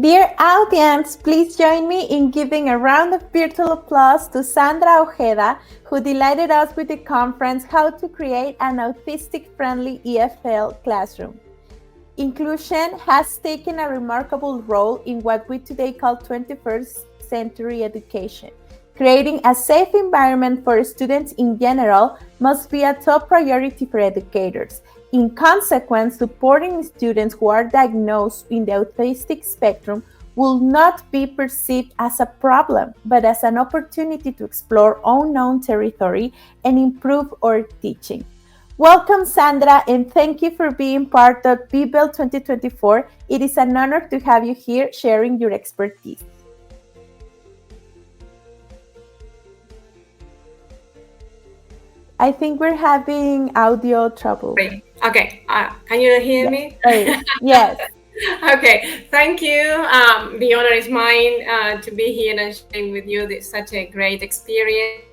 Dear audience, please join me in giving a round of virtual applause to Sandra Ojeda, who delighted us with the conference How to Create an Autistic-Friendly EFL Classroom. Inclusion has taken a remarkable role in what we today call 21st century education. Creating a safe environment for students in general must be a top priority for educators. In consequence, supporting students who are diagnosed in the autistic spectrum will not be perceived as a problem, but as an opportunity to explore unknown territory and improve our teaching. Welcome, Sandra, and thank you for being part of BBL 2024. It is an honor to have you here sharing your expertise. I think we're having audio trouble. Okay, can you hear me? Yes. Okay, thank you. The honor is mine to be here and sharing with you such a great experience.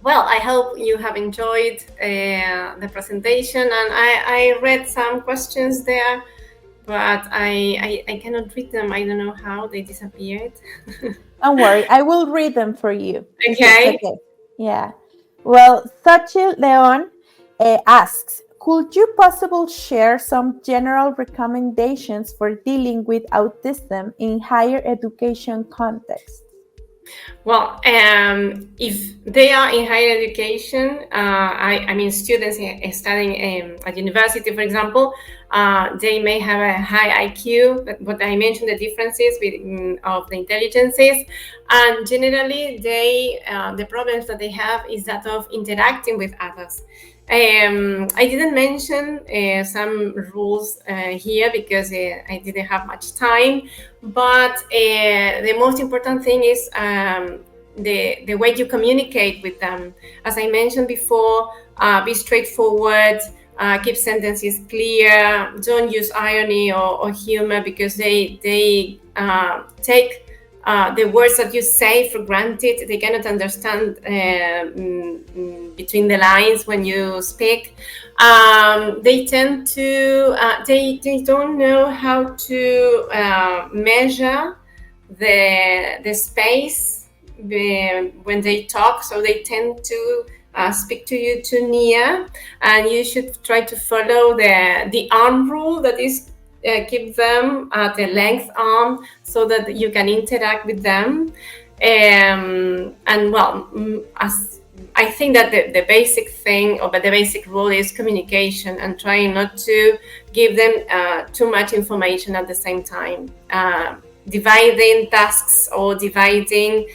Well, I hope you have enjoyed the presentation, and I read some questions there, but I cannot read them. I don't know how they disappeared. Don't worry, I will read them for you. Okay. Yeah. Well, Sachi Leon asks, could you possibly share some general recommendations for dealing with autism in higher education context? Well, if they are in higher education, I mean students studying at university, for example, they may have a high IQ, but I mentioned the differences of the intelligences, and generally the problems that they have is that of interacting with others. I didn't mention some rules here because I didn't have much time, but the most important thing is the way you communicate with them. As I mentioned before, be straightforward, keep sentences clear, don't use irony or humor because they take the words that you say for granted. They cannot understand between the lines when you speak. They tend to, they don't know how to measure the space when they talk, so they tend to speak to you too near, and you should try to follow the arm rule, that is keep them at a length arm so that you can interact with them. And well, as I think that the basic thing, or the basic rule, is communication and trying not to give them too much information at the same time. Dividing tasks or dividing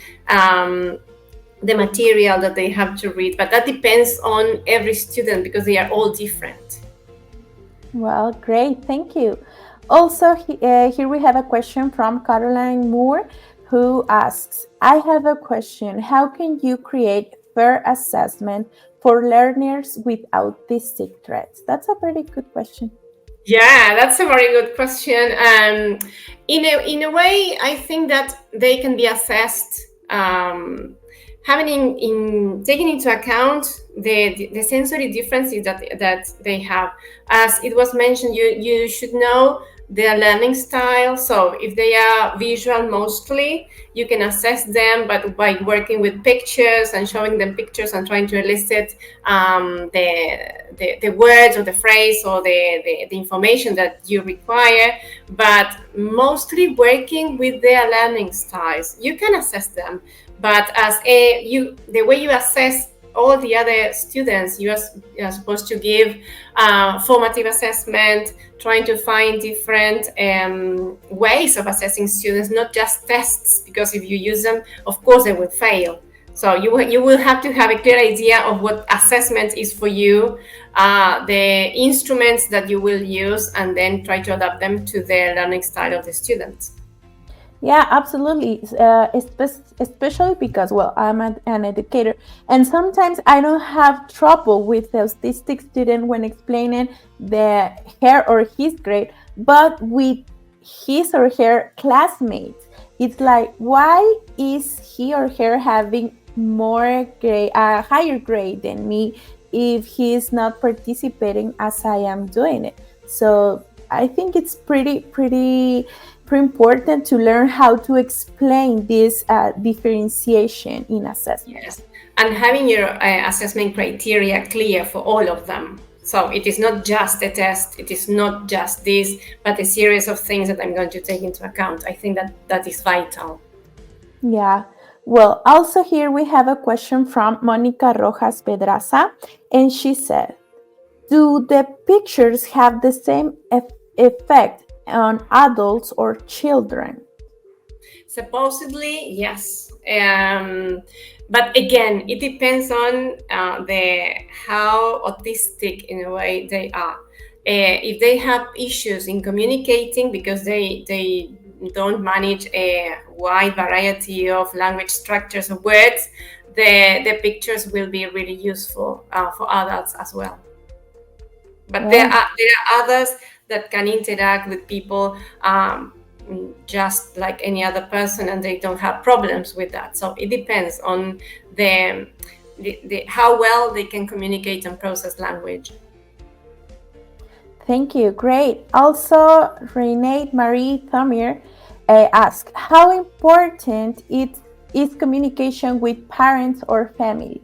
the material that they have to read, but that depends on every student because they are all different. Well, great, thank you. Also, here we have a question from Caroline Moore, who asks, I have a question. How can you create fair assessment for learners with autistic traits? That's a pretty good question. Yeah, that's a very good question. In a way, I think that they can be assessed taking into account the sensory differences that they have. As it was mentioned, you should know their learning style. So if they are visual mostly, you can assess them, but by working with pictures and showing them pictures and trying to elicit the words or the phrase or the information that you require. But mostly working with their learning styles, you can assess them. But the way you assess all the other students, you are supposed to give formative assessment, trying to find different ways of assessing students, not just tests, because if you use them, of course, they will fail. So you will have to have a clear idea of what assessment is for you, the instruments that you will use, and then try to adapt them to the learning style of the students. Yeah, absolutely. Especially because, well, I'm an educator, and sometimes I don't have trouble with the autistic student when explaining her or his grade, but with his or her classmates, it's like, why is he or her having a higher grade than me if he's not participating as I am doing it? So I think it's pretty pretty important to learn how to explain this differentiation in assessment. Yes, and having your assessment criteria clear for all of them. So it is not just a test, it is not just this, but a series of things that I'm going to take into account. I think that that is vital. Yeah. Well, also here we have a question from Monica Rojas Pedraza, and she said, do the pictures have the same effect on adults or children? Supposedly, yes. But again, it depends on how autistic in a way they are. If they have issues in communicating because they don't manage a wide variety of language structures or words, the pictures will be really useful for adults as well. But there are others that can interact with people just like any other person, and they don't have problems with that. So it depends on the how well they can communicate and process language. Thank you. Great. Also, Renee Marie Thamir asked, how important is communication with parents or family?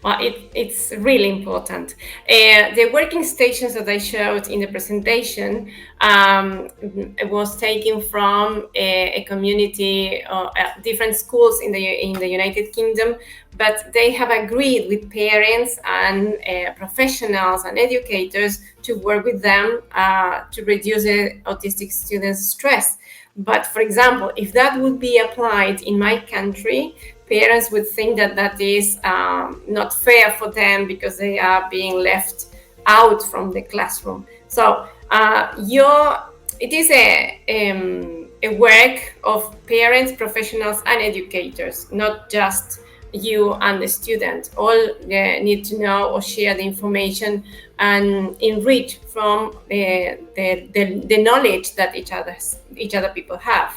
Well, it's really important. The working stations that I showed in the presentation was taken from a community, different schools in the United Kingdom, but they have agreed with parents and professionals and educators to work with them to reduce the autistic students' stress. But for example, if that would be applied in my country, parents would think that that is not fair for them because they are being left out from the classroom. So it is a work of parents, professionals, and educators, not just you and the student. All need to know or share the information and enrich from the knowledge that each other people have.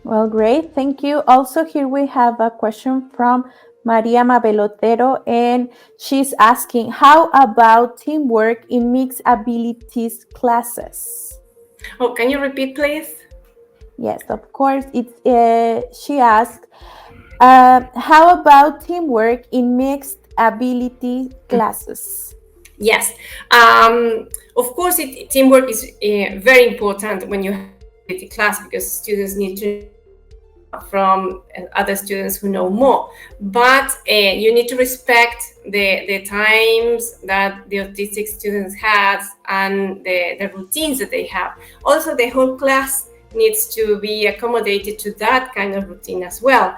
Well, great. Thank you. Also, here we have a question from Maria Mabelotero, and she's asking, how about teamwork in mixed abilities classes? Oh, can you repeat, please? Yes, of course. She asked, how about teamwork in mixed ability classes? Yes. Of course, teamwork is very important when you have a class because students need to from other students who know more. But you need to respect the times that the autistic students have and the routines that they have. Also, the whole class needs to be accommodated to that kind of routine as well.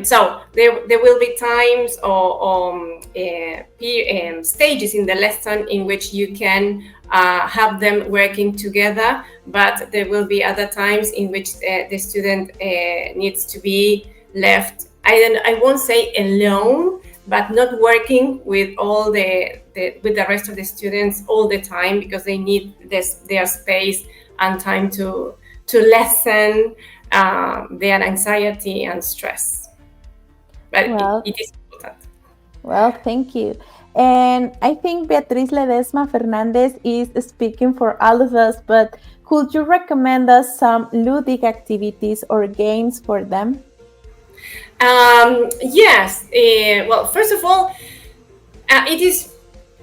So there will be times or stages in the lesson in which you can have them working together, but there will be other times in which the student needs to be left, I won't say alone, but not working with all with the rest of the students all the time, because they need their space and time to lessen their anxiety and stress. But it is important. Well, thank you. And I think Beatriz Ledesma Fernandez is speaking for all of us, but could you recommend us some ludic activities or games for them? Yes. Well, first of all, it is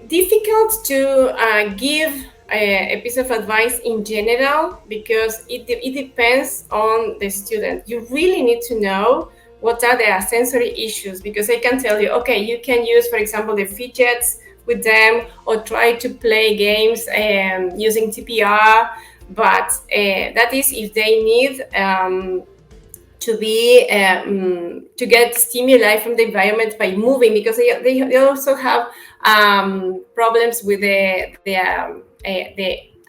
difficult to give a piece of advice in general because it depends on the student. You really need to know what are their sensory issues, because I can tell you, okay, you can use, for example, the fidgets with them or try to play games using TPR, but that is if they need to be to get stimuli from the environment by moving, because they also have problems with the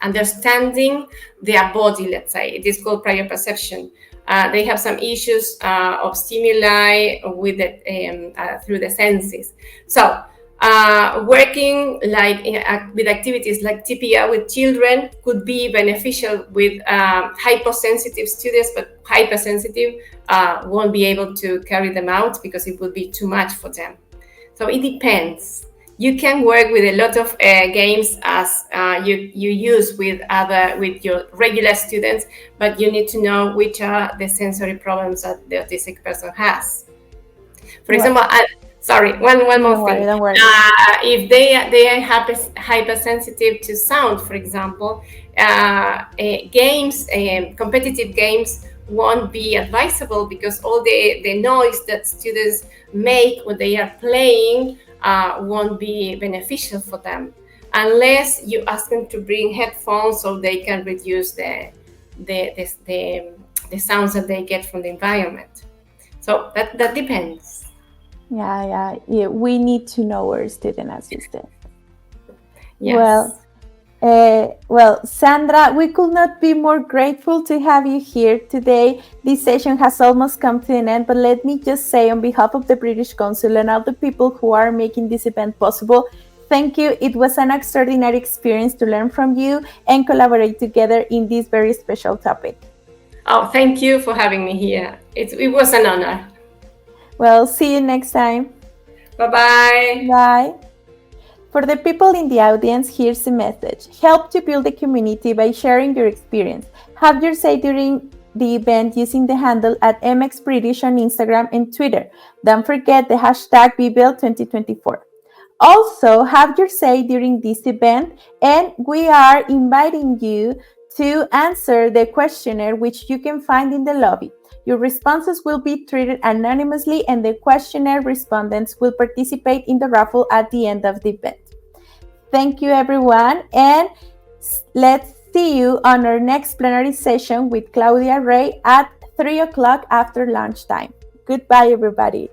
understanding their body. Let's say it is called prior perception. They have some issues of stimuli with through the senses. So working like with activities like TPR with children could be beneficial with hypersensitive students, but hypersensitive won't be able to carry them out because it would be too much for them. So it depends. You can work with a lot of games as you use with your regular students, but you need to know which are the sensory problems that the autistic person has. For Well, example, sorry, one more don't worry, thing. don't worry. If they are hypersensitive to sound, for example, games, competitive games won't be advisable because all the noise that students make when they are playing won't be beneficial for them unless you ask them to bring headphones so they can reduce the, the, the, the sounds that they get from the environment. So that depends. Yeah. We need to know our student assistant. Yes. Well, Sandra, we could not be more grateful to have you here today. This session has almost come to an end, but let me just say on behalf of the British Council and all the people who are making this event possible, thank you. It was an extraordinary experience to learn from you and collaborate together in this very special topic. Oh, thank you for having me here. It was an honor. Well, see you next time. Bye-bye. Bye. For the people in the audience, here's a message. Help to build a community by sharing your experience. Have your say during the event using the handle at MXBritish on Instagram and Twitter. Don't forget the hashtag BeBuild2024. Also, have your say during this event, and we are inviting you to answer the questionnaire which you can find in the lobby. Your responses will be treated anonymously, and the questionnaire respondents will participate in the raffle at the end of the event. Thank you, everyone, and let's see you on our next plenary session with Claudia Ray at 3 o'clock after lunchtime. Goodbye, everybody.